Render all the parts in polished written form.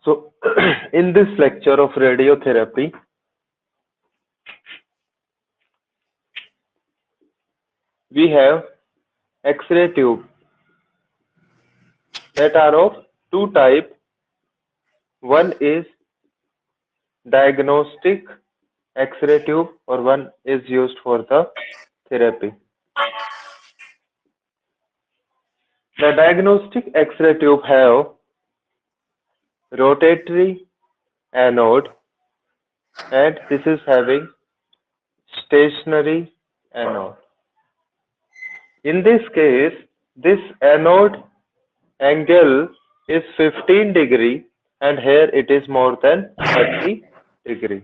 So, in this lecture of radiotherapy, we have X-ray tube that are of two types. One is diagnostic X-ray tube, or one is used for the therapy. The diagnostic X-ray tube have rotatory anode, and this is having stationary anode. In this case, this anode angle is 15 degree, and here it is more than 30 degree.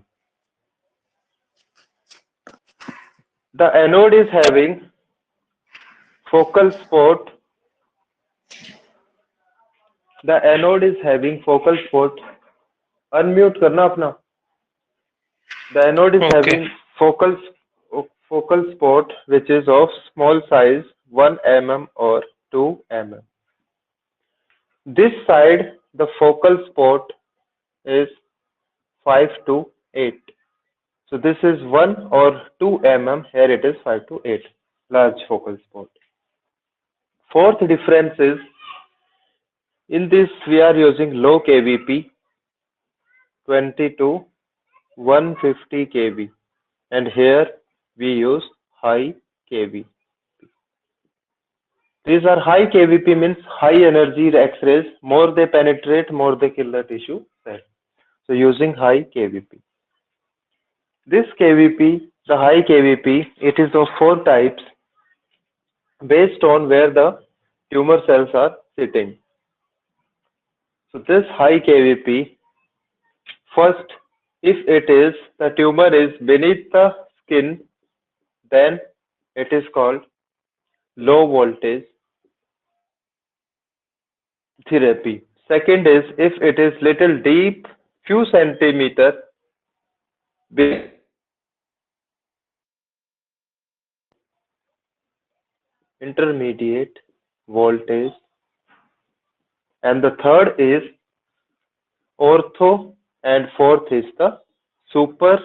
The anode is having focal spot. The anode is having focal spot. Unmute करना अपना. The anode is having focal spot which is of small size, 1 mm or 2 mm. This side the focal spot is 5 to 8. So this is 1 or 2 mm. Here it is 5 to 8. Large focal spot. Fourth difference is, in this we are using low kVp, 20 to 150 kV, and here we use high kV. These are high kVp means high energy X-rays. More they penetrate, more they kill the tissue cell. So using high kVp. This kVp, the high kVp, it is of 4 types based on where the tumor cells are sitting. So this high kVp, first, if it is the tumor is beneath the skin, then it is called low voltage therapy. Second is, if it is little deep, few centimeter, intermediate voltage, and the third is ortho, and fourth is the super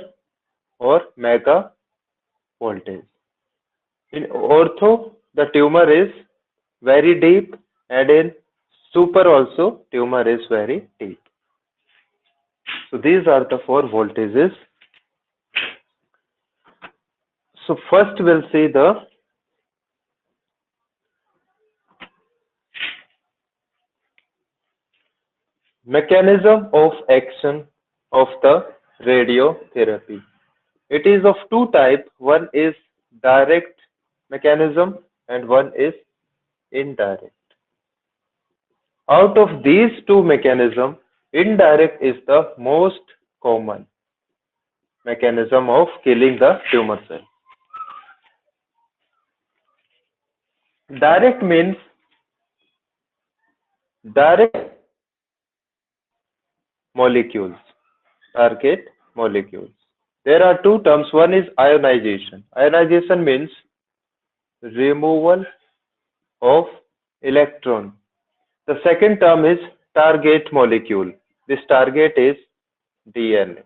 or mega voltage. In ortho, the tumor is very deep, and in super also tumor is very deep. So these are the 4 voltages. So first we'll see the mechanism of action of the radiotherapy. It is of 2 types. One is direct mechanism and one is indirect. Out of these 2 mechanisms, indirect is the most common mechanism of killing the tumor cell. Direct means direct molecules, target molecules. There are 2 terms. One is ionization. Ionization means removal of electron. The second term is target molecule. This target is DNA.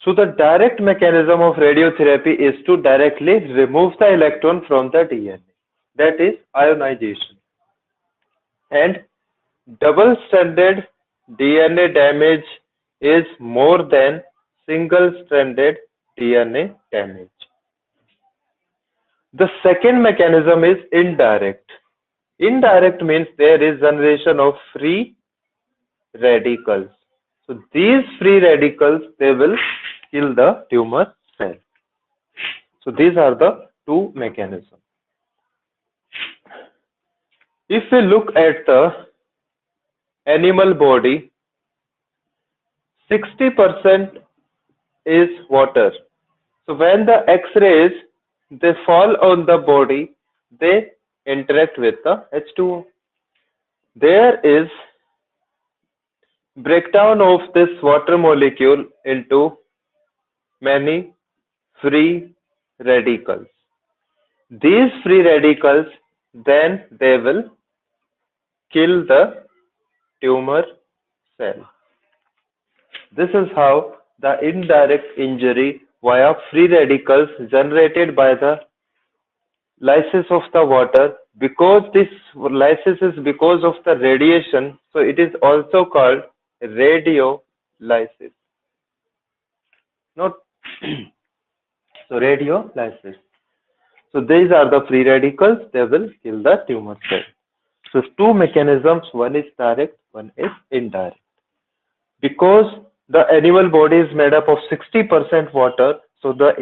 So the direct mechanism of radiotherapy is to directly remove the electron from the DNA. That is ionization. And double-stranded DNA damage is more than single-stranded DNA damage. The second mechanism is indirect. Indirect means there is generation of free radicals. So these free radicals, they will kill the tumor cell. So these are the 2 mechanisms. If we look at the animal body, 60% is water. So when the X-rays, they fall on the body, they interact with the H2O. There is breakdown of this water molecule into many free radicals. These free radicals, then they will kill the tumor cell. This is how the indirect injury via free radicals generated by the lysis of the water, because this lysis is because of the radiation, so it is also called radiolysis. Not so radiolysis. So these are the free radicals, they will kill the tumor cell. So two mechanisms, one is direct, one is indirect. Because the animal body is made up of 60% water, so the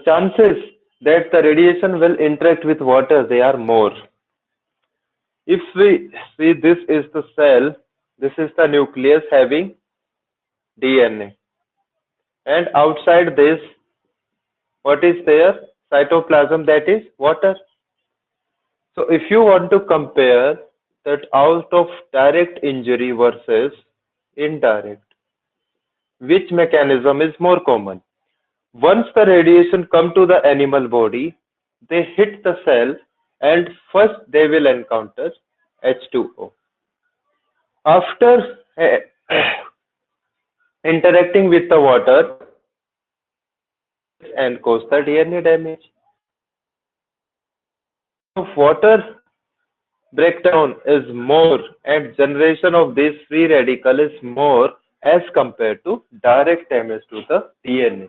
chances that the radiation will interact with water, they are more. If we see, this is the cell, this is the nucleus having DNA. And outside this, what is there? Cytoplasm, that is water. So if you want to compare that out of direct injury versus indirect, which mechanism is more common? Once the radiation come to the animal body, they hit the cell and first they will encounter H2O. After interacting with the water and cause the DNA damage. If water breakdown is more and generation of this free radical is more as compared to direct damage to the DNA.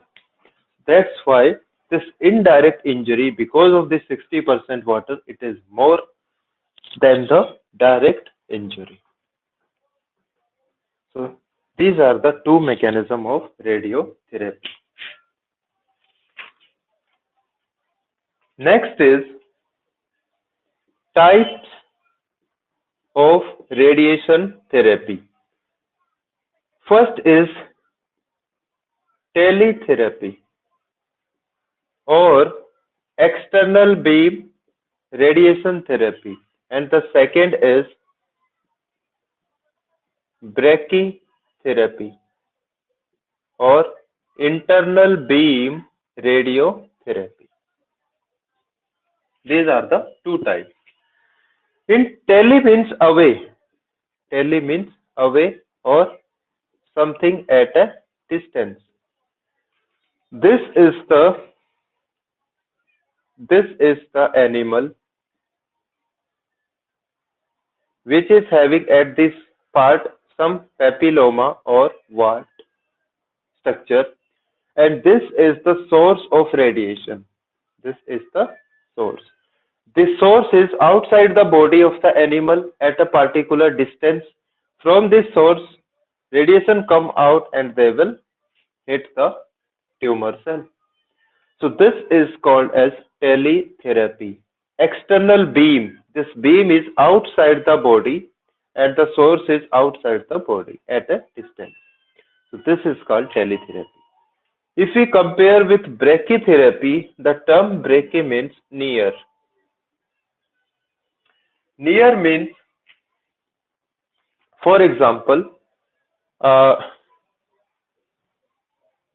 That's why this indirect injury, because of this 60% water, it is more than the direct injury. So these are the two mechanisms of radiotherapy. Next is types of radiation therapy. First is teletherapy or external beam radiation therapy, and the second is brachytherapy or internal beam radiotherapy. These are the two types. In tele means away. Tele means away or something at a distance. This is the animal which is having at this part some papilloma or wart structure, and this is the source of radiation. This is the source. The source is outside the body of the animal at a particular distance. From this source, radiation come out and they will hit the tumor cell. So this is called as teletherapy. External beam. This beam is outside the body and the source is outside the body at a distance. So this is called teletherapy. If we compare with brachytherapy, the term brachy means near. Near means, for example,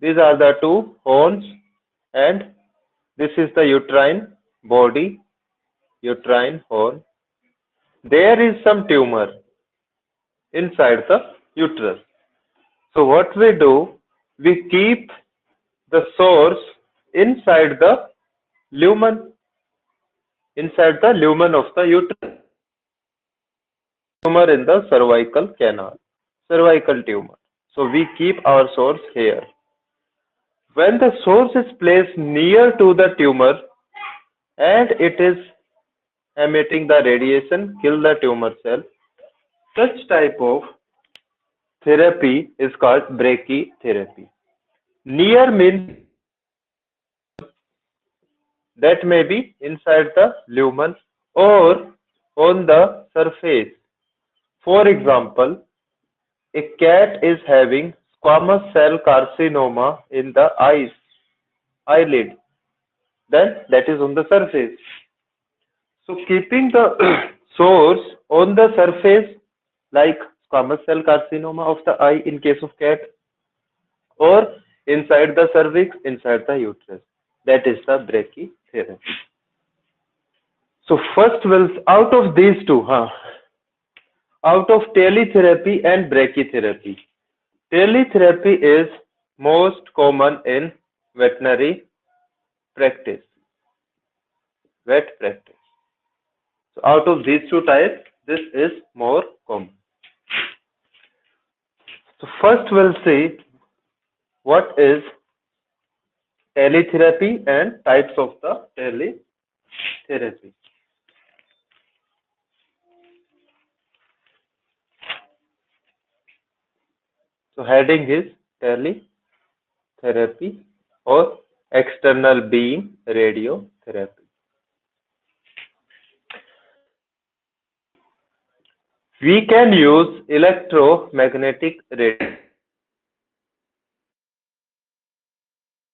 these are the two horns and this is the uterine body, uterine horn. There is some tumor inside the uterus. So what we do, we keep the source inside the lumen, of the uterus. Tumor in the cervical canal, cervical tumor. So we keep our source here. When the source is placed near to the tumor and it is emitting the radiation, kill the tumor cell, such type of therapy is called brachytherapy. Near means that may be inside the lumen or on the surface. For example, a cat is having squamous cell carcinoma in the eyelid, then that is on the surface. So keeping the source on the surface, like squamous cell carcinoma of the eye in case of cat, or inside the cervix, inside the uterus, that is the brachytherapy. So first will, out of these two, out of teletherapy and brachytherapy. Teletherapy is most common in veterinary practice, vet practice. So out of these two types, this is more common. So first we'll see what is teletherapy and types of the teletherapy. So heading is teletherapy or external beam radiotherapy. We can use electromagnetic radiation